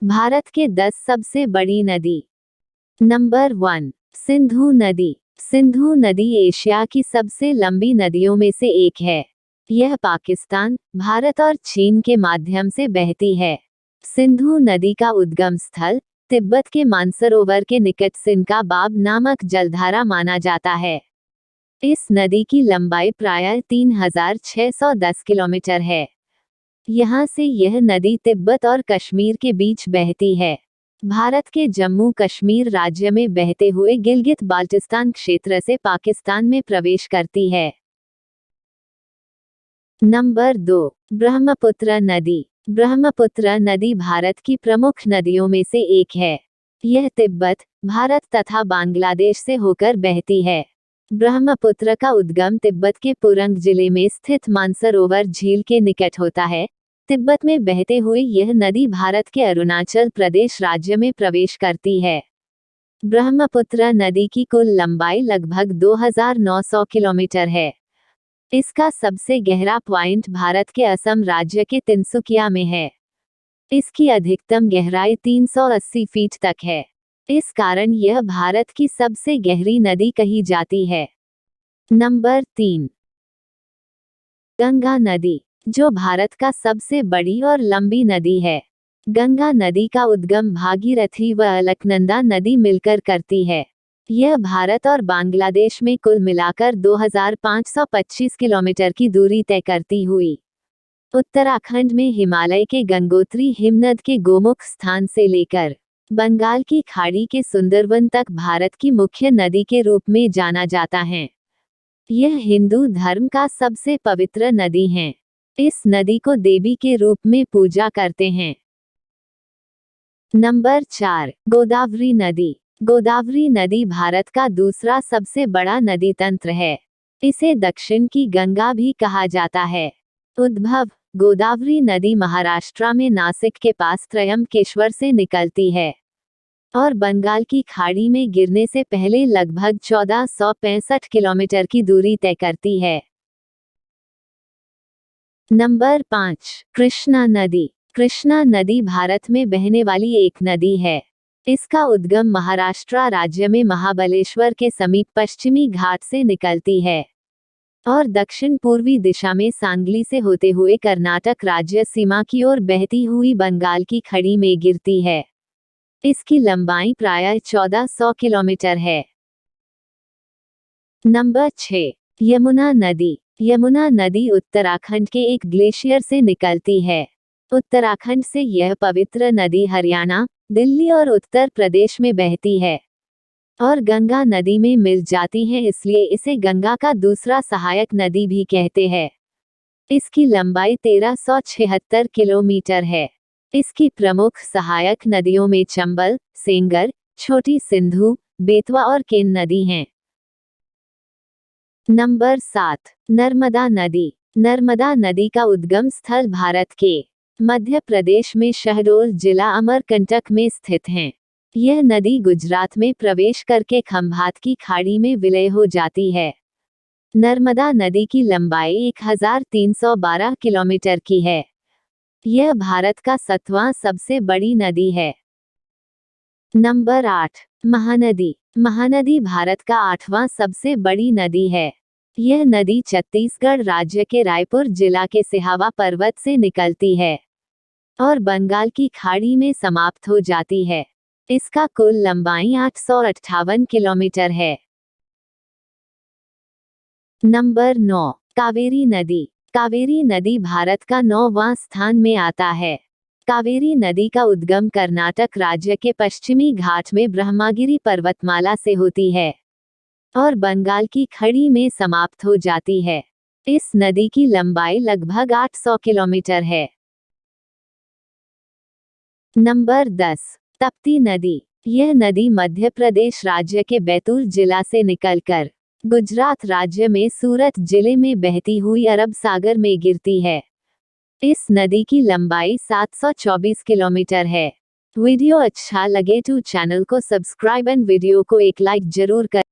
भारत के 10 सबसे बड़ी नदी। नंबर 1, सिंधु नदी। सिंधु नदी एशिया की सबसे लंबी नदियों में से एक है। यह पाकिस्तान, भारत और चीन के माध्यम से बहती है। सिंधु नदी का उद्गम स्थल तिब्बत के मानसरोवर के निकट सिनका-बाब नामक जलधारा माना जाता है। इस नदी की लंबाई प्रायः 3610 किलोमीटर है। यहाँ से यह नदी तिब्बत और कश्मीर के बीच बहती है। भारत के जम्मू कश्मीर राज्य में बहते हुए गिलगित बाल्टिस्तान क्षेत्र से पाकिस्तान में प्रवेश करती है। नंबर 2, ब्रह्मपुत्र नदी। ब्रह्मपुत्र नदी भारत की प्रमुख नदियों में से एक है। यह तिब्बत, भारत तथा बांग्लादेश से होकर बहती है। ब्रह्मपुत्र का उद्गम तिब्बत के पुरंग जिले में स्थित मानसरोवर झील के निकट होता है। तिब्बत में बहते हुए यह नदी भारत के अरुणाचल प्रदेश राज्य में प्रवेश करती है। ब्रह्मपुत्र नदी की कुल लंबाई लगभग 2900 किलोमीटर है। इसका सबसे गहरा पॉइंट भारत के असम राज्य के तिनसुकिया में है। इसकी अधिकतम गहराई 380 फीट तक है। इस कारण यह भारत की सबसे गहरी नदी कही जाती है। नंबर 3, गंगा नदी, जो भारत का सबसे बड़ी और लंबी नदी है। गंगा नदी का उद्गम भागीरथी व अलकनंदा नदी मिलकर करती है। यह भारत और बांग्लादेश में कुल मिलाकर 2525 किलोमीटर की दूरी तय करती हुई उत्तराखंड में हिमालय के गंगोत्री हिमनद के गोमुख स्थान से लेकर बंगाल की खाड़ी के सुंदरवन तक भारत की मुख्य नदी के रूप में जाना जाता है। यह हिंदू धर्म का सबसे पवित्र नदी है। इस नदी को देवी के रूप में पूजा करते हैं। नंबर 4, गोदावरी नदी। गोदावरी नदी भारत का दूसरा सबसे बड़ा नदी तंत्र है। इसे दक्षिण की गंगा भी कहा जाता है। उद्भव गोदावरी नदी महाराष्ट्र में नासिक के पास त्रयंबकेश्वर से निकलती है और बंगाल की खाड़ी में गिरने से पहले लगभग 1465 किलोमीटर की दूरी तय करती है। नंबर 5, कृष्णा नदी। कृष्णा नदी भारत में बहने वाली एक नदी है। इसका उद्गम महाराष्ट्र राज्य में महाबलेश्वर के समीप पश्चिमी घाट से निकलती है और दक्षिण पूर्वी दिशा में सांगली से होते हुए कर्नाटक राज्य सीमा की ओर बहती हुई बंगाल की खाड़ी में गिरती है। इसकी लंबाई प्रायः 1400 किलोमीटर है। नंबर 6, यमुना नदी। यमुना नदी उत्तराखंड के एक ग्लेशियर से निकलती है। उत्तराखंड से यह पवित्र नदी हरियाणा, दिल्ली और उत्तर प्रदेश में बहती है और गंगा नदी में मिल जाती है, इसलिए इसे गंगा का दूसरा सहायक नदी भी कहते हैं। इसकी लंबाई 1376 किलोमीटर है। इसकी प्रमुख सहायक नदियों में चंबल, सेंगर, छोटी सिंधु, बेतवा और केन नदी हैं। नंबर 7, नर्मदा नदी। नर्मदा नदी का उद्गम स्थल भारत के मध्य प्रदेश में शहडोल जिला अमरकंटक में स्थित है। यह नदी गुजरात में प्रवेश करके खंभात की खाड़ी में विलय हो जाती है। नर्मदा नदी की लंबाई 1312 किलोमीटर की है। यह भारत का 7वां सबसे बड़ी नदी है। नंबर 8, महानदी। महानदी भारत का 8वां सबसे बड़ी नदी है। यह नदी छत्तीसगढ़ राज्य के रायपुर जिला के सिहावा पर्वत से निकलती है और बंगाल की खाड़ी में समाप्त हो जाती है। इसका कुल लंबाई 858 किलोमीटर है। नंबर 9, कावेरी नदी। कावेरी नदी भारत का 9वां स्थान में आता है। कावेरी नदी का उद्गम कर्नाटक राज्य के पश्चिमी घाट में ब्रह्मगिरी पर्वतमाला से होती है और बंगाल की खाड़ी में समाप्त हो जाती है। इस नदी की लंबाई लगभग 800 किलोमीटर है। नंबर 10, तप्ती नदी। यह नदी मध्य प्रदेश राज्य के बैतूल जिला से निकलकर गुजरात राज्य में सूरत जिले में बहती हुई अरब सागर में गिरती है। इस नदी की लंबाई 724 किलोमीटर है। वीडियो अच्छा लगे तो चैनल को सब्सक्राइब एंड वीडियो को एक लाइक जरूर करें।